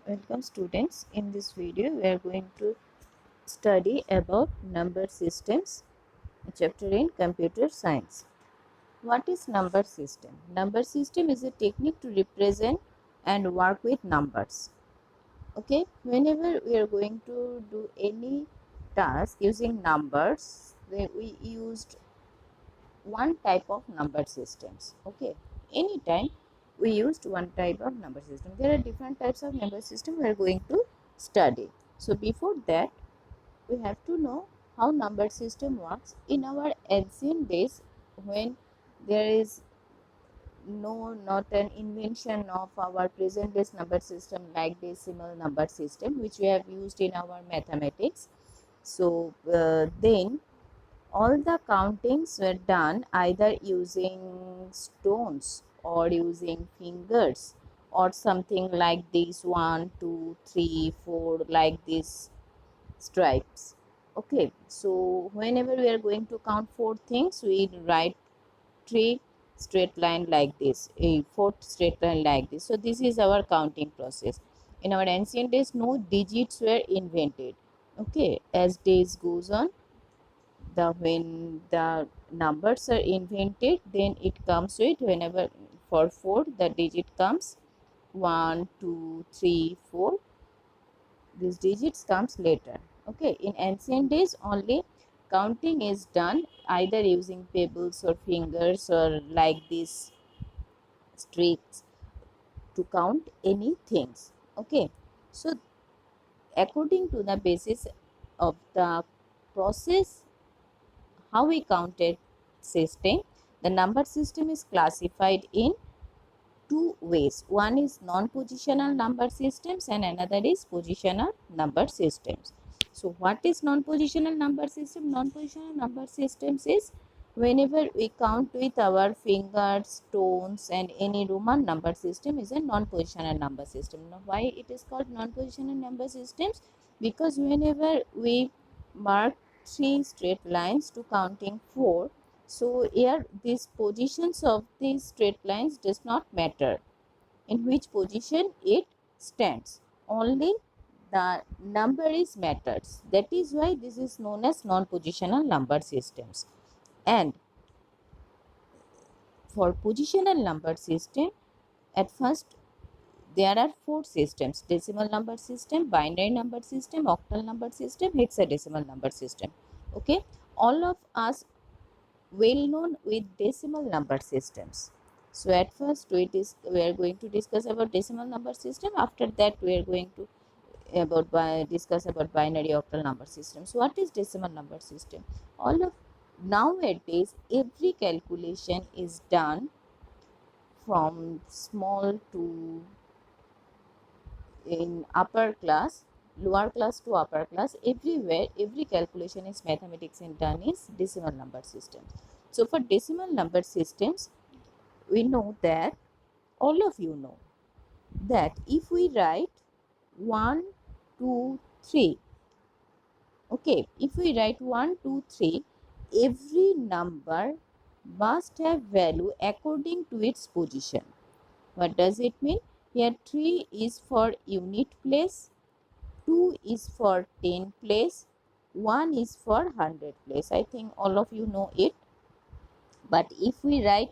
Welcome students. In this video we are going to study about number systems, chapter in computer science. What is number system? Number system is a technique to represent and work with numbers. Okay, whenever we are going to do any task using numbers, we used one type of number systems. Okay, anytime we used one type of number system. There are different types of number system we are going to study. So before that, we have to know how number system works. In our ancient days, when there is not an invention of our present day number system like decimal number system, which we have used in our mathematics. So then all the countings were done either using stones or using fingers or something like this 1 2 3 4, like these stripes. Okay, so whenever we are going to count four things, we write three straight line like this, a fourth straight line like this. So this is our counting process. In our ancient days, no digits were invented. Okay, as days goes on, when the numbers are invented, then it comes with, whenever for 4 the digit comes 1 2 3 4, these digits comes later. Okay, in ancient days only counting is done either using pebbles or fingers or like these streaks to count any things. Okay, so according to the basis of the process how we counted system, the number system is classified in two ways. One is non-positional number systems and another is positional number systems. So what is non-positional number system? Non-positional number systems is whenever we count with our fingers, tones and any Roman number system is a non-positional number system. Now why it is called non-positional number systems? Because whenever we mark three straight lines to counting 4, so here these positions of these straight lines does not matter in which position it stands, only the number is matters. That is why this is known as non-positional number systems. And for positional number system, at first there are four systems: decimal number system, binary number system, octal number system, hexadecimal number system. Okay, all of us well known with decimal number systems. So at first we are going to discuss about decimal number system. After that we are going to discuss about binary octal number systems. What is decimal number system? All of nowadays every calculation is done from small to in upper class, lower class to upper class, everywhere every calculation is mathematics and done is decimal number system. So for decimal number systems, we know that all of you know that if we write 1 2 3, okay, if we write 1 2 3, every number must have value according to its position. What does it mean? Here 3 is for unit place, 2 is for 10 place, 1 is for 100 place. I think all of you know it. But if we write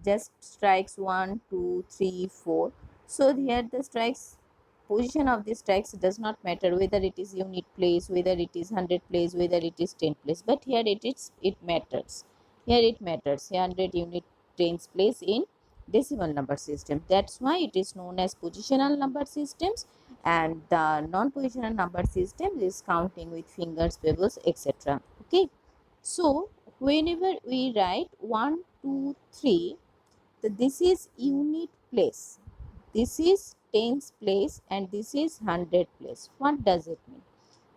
just strikes 1 2 3 4, so here the strikes position of the strikes does not matter whether it is unit place, whether it is 100 place, whether it is 10 place, but here it matters. Here it matters 100 unit tens place in decimal number system. That's why it is known as positional number systems, and the non-positional number system is counting with fingers, pebbles, etc. Okay, so whenever we write 1 2 3, this is unit place, this is tens place, and this is 100 place. What does it mean?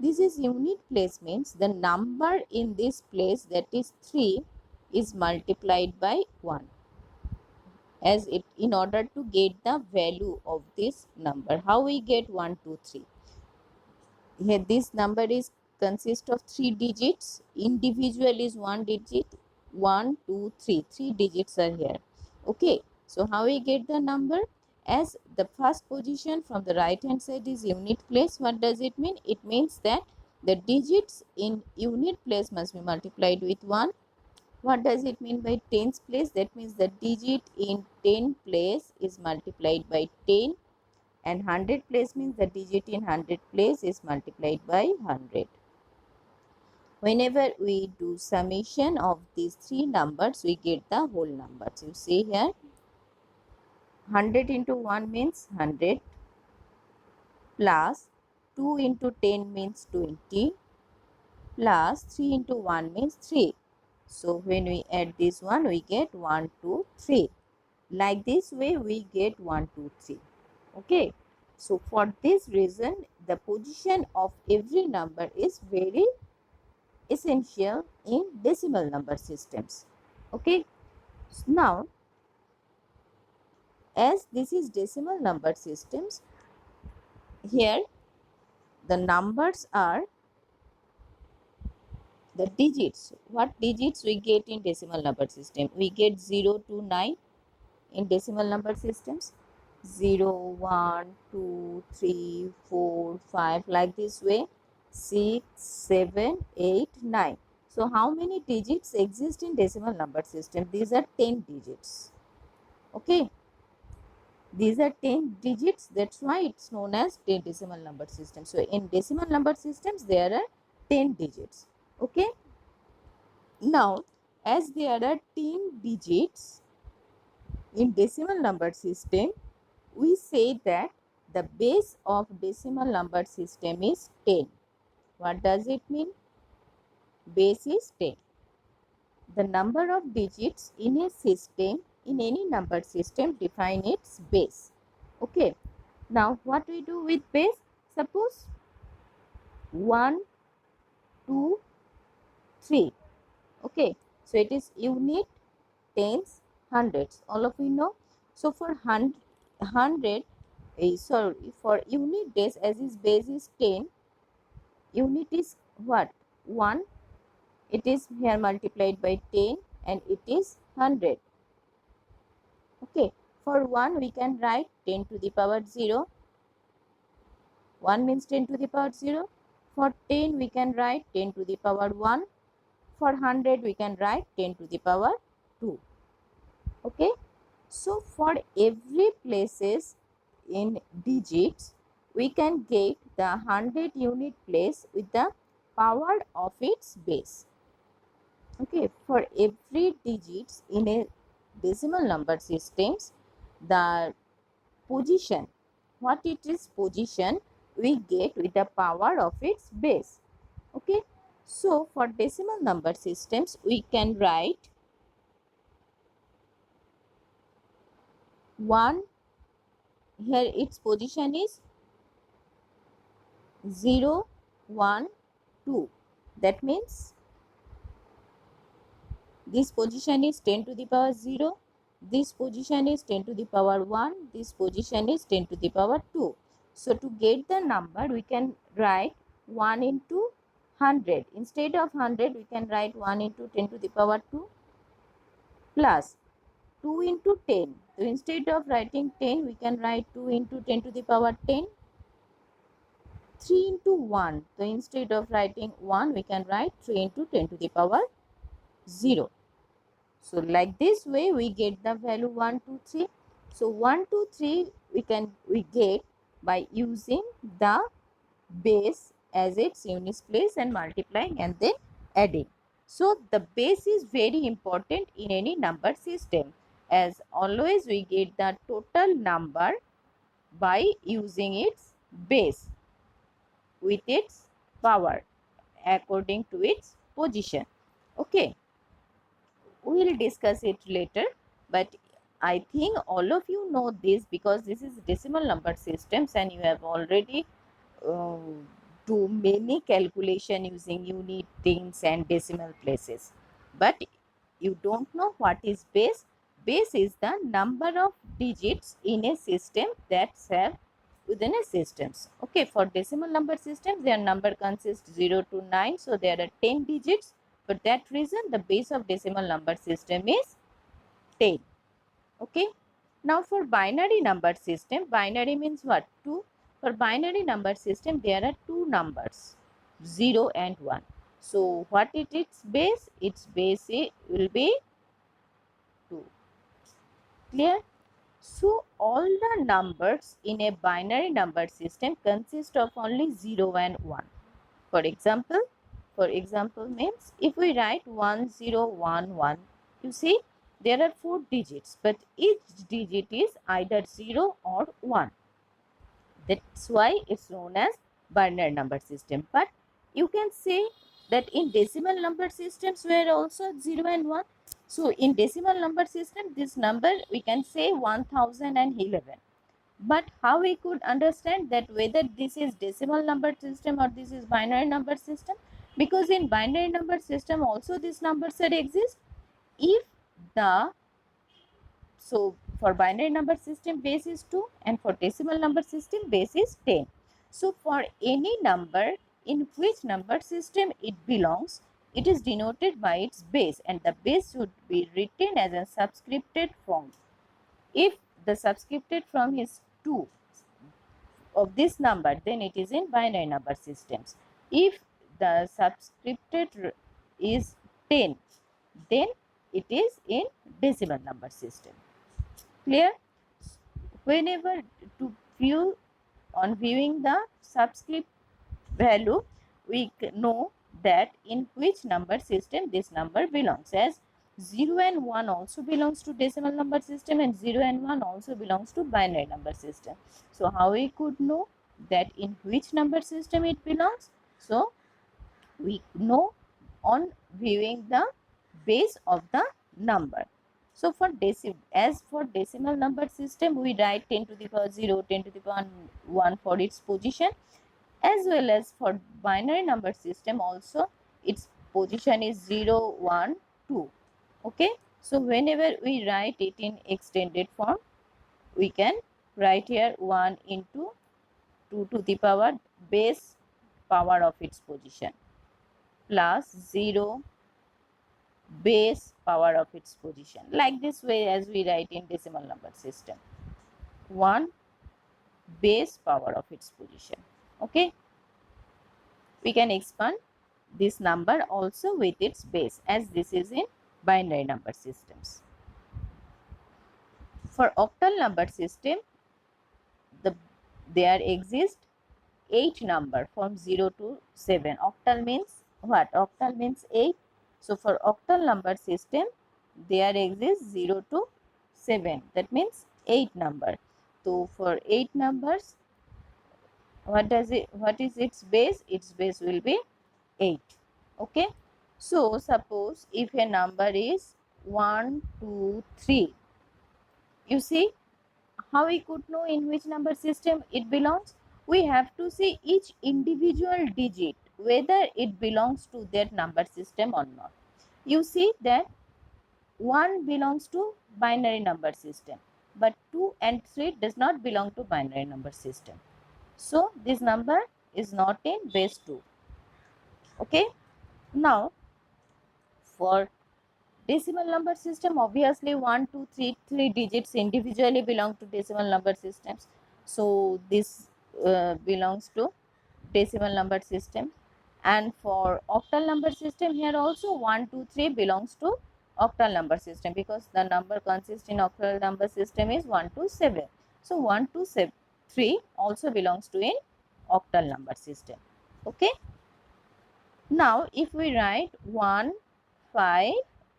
This is unit place means the number in this place, that is 3, is multiplied by 1, as it in order to get the value of this number. How we get 1 2 3? Here this number is consist of three digits. Individual is one digit. 1 2 3, three digits are here. Okay, so how we get the number? As the first position from the right hand side is unit place. What does it mean? It means that the digits in unit place must be multiplied with 1. What does it mean by tens place? That means the digit in 10 place is multiplied by 10, and 100 place means the digit in 100 place is multiplied by 100. Whenever we do summation of these three numbers, we get the whole numbers. You see here, 100 into 1 means 100, plus 2 into 10 means 20, plus 3 into 1 means 3. So when we add this one, we get 1, 2, 3. Like this way, we get 1, 2, 3. Okay. So for this reason, the position of every number is very essential in decimal number systems. Okay. Now, as this is decimal number systems, here the numbers are the digits. What digits we get in decimal number system? We get 0 to 9 in decimal number systems. 0, 1, 2, 3, 4, 5, like this way. 6, 7, 8, 9. So how many digits exist in decimal number system? These are 10 digits. Okay. These are 10 digits. That's why it's known as 10 decimal number system. So in decimal number systems, there are 10 digits. Okay. Now, as there are 10 digits in decimal number system, we say that the base of decimal number system is 10. What does it mean? Base is 10. The number of digits in a system, in any number system, define its base. Okay. Now, what we do with base? Suppose 1, 2, 3. Okay. So, it is unit, tens, hundreds. All of you know. So, for 100, sorry, for unit days, as its base is 10, unit is what? 1. It is here multiplied by 10 and it is 100. Okay. For 1, we can write 10 to the power 0. 1 means 10 to the power 0. For 10, we can write 10 to the power 1. For 100, we can write 10 to the power 2. Okay. So, for every places in digits, we can get the 100 unit place with the power of its base. Okay. For every digits in a decimal number systems, the position, what it is position, we get with the power of its base. Okay. So, for decimal number systems, we can write 1, here its position is 0, 1, 2. That means this position is 10 to the power 0, this position is 10 to the power 1, this position is 10 to the power 2. So, to get the number, we can write 1 into 100. Instead of 100, we can write 1 into 10 to the power 2 plus 2 into 10. So, instead of writing 10, we can write 2 into 10 to the power 10. 3 into 1. So, instead of writing 1, we can write 3 into 10 to the power 0. So, like this way, we get the value 1, 2, 3. So, 1, 2, 3 we get by using the base as its units place and multiplying and then adding. So, the base is very important in any number system, as always we get the total number by using its base with its power according to its position. Okay, we will discuss it later, but I think all of you know this because this is decimal number systems and you have already uh, do many calculation using unit, tens and decimal places, but you don't know what is base. Base is the number of digits in a system that have within a systems. Okay, for decimal number systems, their number consists 0 to 9, so there are 10 digits. For that reason, the base of decimal number system is 10. Okay. Now for binary number system, binary means what? 2. For binary number system, there are two numbers, 0 and 1. So what is its base? Its base will be 2. Clear? So all the numbers in a binary number system consist of only 0 and 1. For example means if we write 1011, you see there are 4 digits, but each digit is either 0 or 1. That's why it's known as binary number system. But you can say that in decimal number systems were also 0 and 1. So in decimal number system, this number we can say 1011. But how we could understand that whether this is decimal number system or this is binary number system? Because in binary number system also these numbers are exist. If the So for binary number system base is 2 and for decimal number system base is 10. So for any number in which number system it belongs, it is denoted by its base, and the base should be written as a subscripted form. If the subscripted form is 2 of this number, then it is in binary number systems. If the subscripted is 10, then it is in decimal number system. Clear? Whenever to view on viewing the subscript value, we know that in which number system this number belongs, as 0 and 1 also belongs to decimal number system and 0 and 1 also belongs to binary number system. So how we could know that in which number system it belongs? So we know on viewing the base of the number. So for decimal number system, we write 10 to the power 0, 10 to the power 1 for its position, as well as for binary number system also its position is 0, 1, 2. Okay. So whenever we write it in extended form, we can write here 1 into 2 to the power base power of its position plus 0 base power of its position, like this way as we write in decimal number system, 1 base power of its position. Okay, we can expand this number also with its base, as this is in binary number systems. For octal number system, there exist 8 number from 0 to 7. Octal means what? Octal means 8. So for octal number system, there exists 0 to 7. That means 8 number. So for 8 numbers, what is its base? Its base will be 8. Okay. So suppose if a number is 1, 2, 3, you see how we could know in which number system it belongs? We have to see each individual digit whether it belongs to that number system or not. You see that 1 belongs to binary number system, but 2 and 3 does not belong to binary number system. So this number is not in base 2. Okay. Now for decimal number system, obviously 1, 2, 3, 3 digits individually belong to decimal number systems. So this belongs to decimal number system. And for octal number system, here also 1, 2, 3 belongs to octal number system, because the number consists in octal number system is 1 to 7. So 1 to 7, 3 also belongs to in octal number system. Okay. Now if we write 1, 5,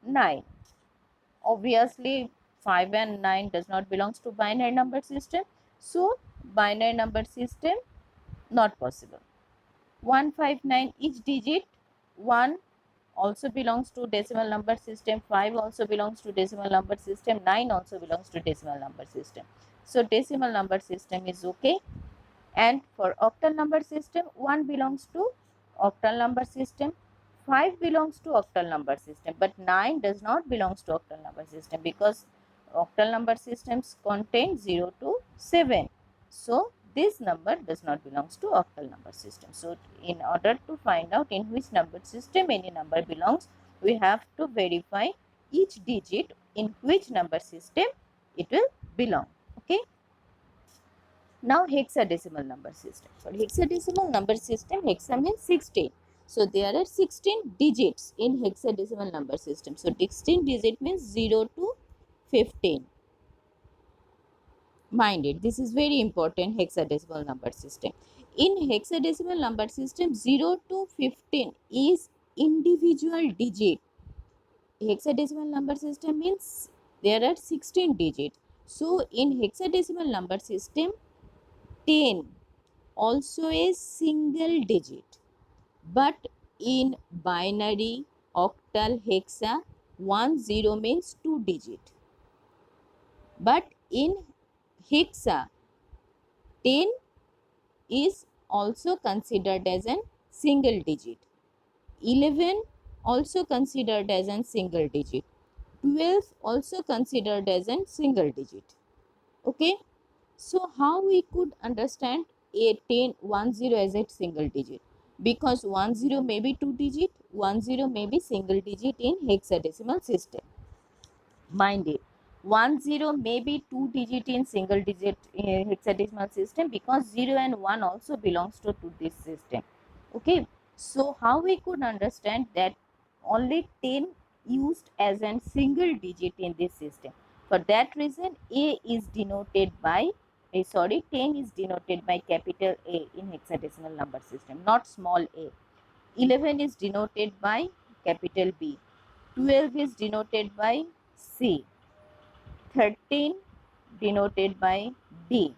9, obviously 5 and 9 does not belongs to binary number system. So binary number system not possible. 1, 5, 9, each digit, 1 also belongs to decimal number system, 5 also belongs to decimal number system, 9 also belongs to decimal number system. So decimal number system is okay. And for octal number system, 1 belongs to octal number system, 5 belongs to octal number system, but 9 does not belongs to octal number system, because octal number systems contain 0 to 7. So this number does not belongs to octal number system. So in order to find out in which number system any number belongs, we have to verify each digit in which number system it will belong. Okay. Now hexadecimal number system. For hexadecimal number system, hexa means 16. So there are 16 digits in hexadecimal number system. So 16 digit means 0 to 15. Mind it, this is very important hexadecimal number system. In hexadecimal number system, 0 to 15 is individual digit. Hexadecimal number system means there are 16 digits. So in hexadecimal number system, 10 also a single digit, but in binary, octal, hexa, 10 means 2 digit, but in hexa 10 is also considered as a single digit, 11 also considered as a single digit, 12 also considered as a single digit. Okay. So how we could understand a 10 as a single digit? Because 10 may be 2 digit, 10 may be single digit in hexadecimal system. Mind it, 10 may be 2 digit in single digit in hexadecimal system because 0 and 1 also belongs to this system. Okay. So how we could understand that only 10 used as a single digit in this system? For that reason, A is denoted by 10 is denoted by capital A in hexadecimal number system, not small a. 11 is denoted by capital B. 12 is denoted by C. 13 denoted by D.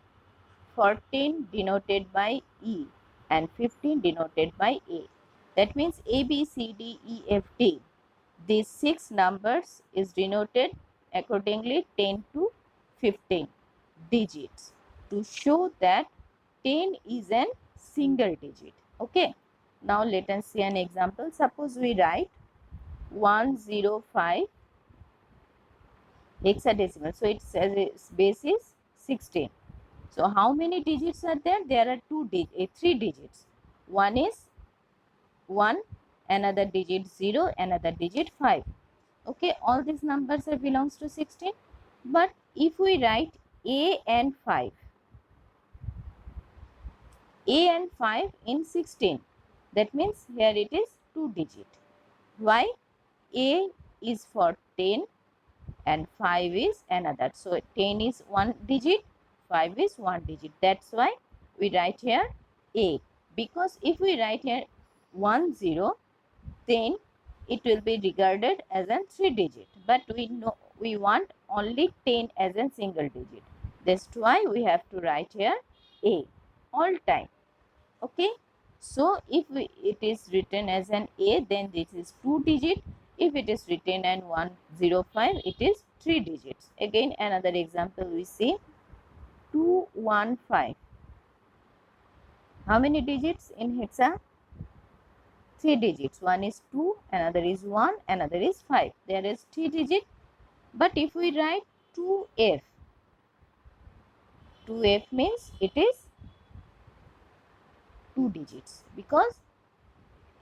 14 denoted by E. And 15 denoted by A. That means A, B, C, D, E, F, D. These 6 numbers is denoted accordingly 10 to 15 digits to show that 10 is a single digit. Okay. Now let us see an example. Suppose we write 105 hexadecimal. So it says its base is 16. So how many digits are there? There are 3 digits. One is 1, another digit 0, another digit 5. Okay, all these numbers are belongs to 16. But if we write A and 5, A and 5 in 16, that means here it is 2 digit. Why? A is for 10 and 5 is another. So 10 is 1 digit, 5 is 1 digit. That's why we write here A. Because if we write here 10, then it will be regarded as a 3 digit. But we know we want only 10 as a single digit. That's why we have to write here A all time. Okay. So if it is written as an A, then this is 2 digit. If it is written as 105, it is 3 digits. Again, another example we see 215. How many digits in hexa? 3 digits. One is 2, another is 1, another is 5. There is 3 digits. But if we write 2F, 2F means it is 2 digits because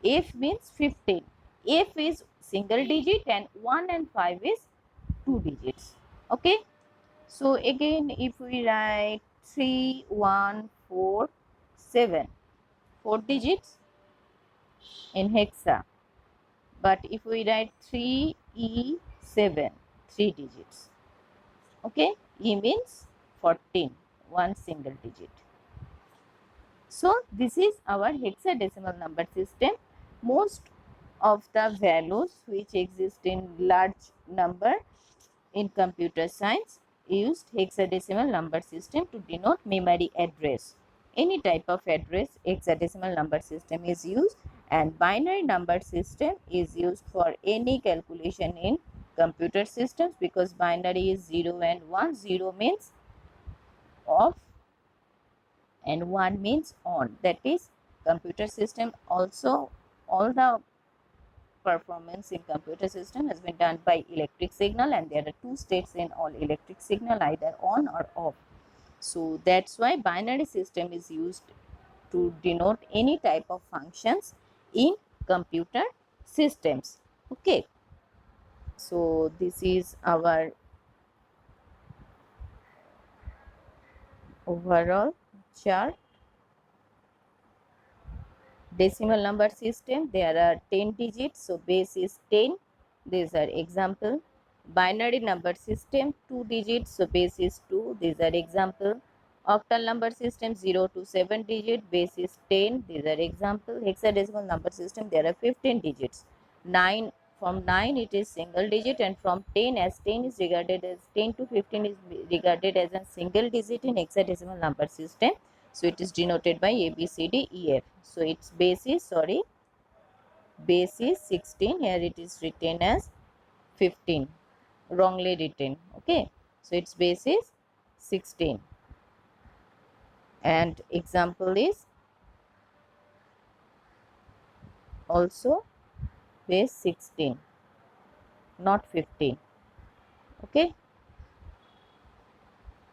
F means 15. F is single digit and 1 and 5 is 2 digits. Okay. So again, if we write 3, 1, 4, 7, 4 digits in hexa. But if we write 3E7, 3 digits. Okay. E means 14, one single digit. So this is our hexadecimal number system. Most of the values which exist in large number in computer science used hexadecimal number system to denote memory address. Any type of address hexadecimal number system is used, and binary number system is used for any calculation in computer systems because binary is 0 and 1. 0 means off and 1 means on. That is, computer system also, all the performance in computer system has been done by electric signal, and there are two states in all electric signal, either on or off. So that's why binary system is used to denote any type of functions in computer systems. Okay. So this is our overall chart. Decimal number system, there are 10 digits, so base is 10. These are example. Binary number system, 2 digits, so base is 2. These are example. Octal number system, 0 to 7 digit, base is 10. These are example. Hexadecimal number system, there are 15 digits. 9, from 9 it is single digit, and from 10, as 10 is regarded as 10 to 15 is regarded as a single digit in hexadecimal number system. So it is denoted by A, B, C, D, E, F. So its base is, base is 16. Here it is written as 15. Wrongly written. Okay. So its base is 16. And example is also base 16, not 15. Okay.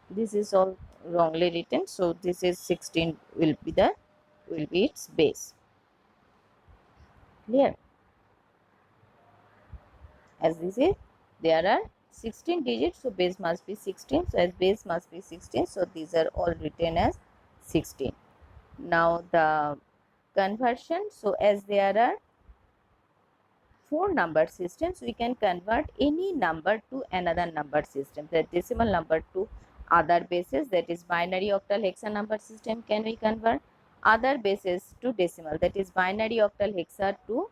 This is all wrongly written. So this is 16 will be its base. Clear? As this is, there are 16 digits, so base must be 16. So as base must be 16, so these are all written as 16. Now the conversion, so as there are 4 number systems, we can convert any number to another number system. The decimal number to other bases, that is binary, octal, hexa number system can we convert. Other bases to decimal, that is binary, octal, hexa to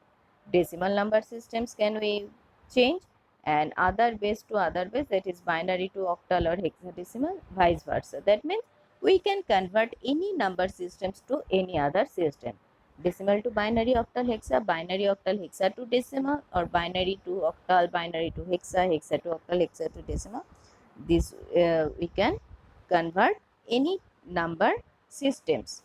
decimal number systems can we change, and other base to other base, that is binary to octal or hexadecimal, vice versa. That means we can convert any number systems to any other system. Decimal to binary, octal, hexa, binary, octal, hexa to decimal, or binary to octal, binary to hexa, hexa to octal, hexa to decimal. This we can convert any number systems.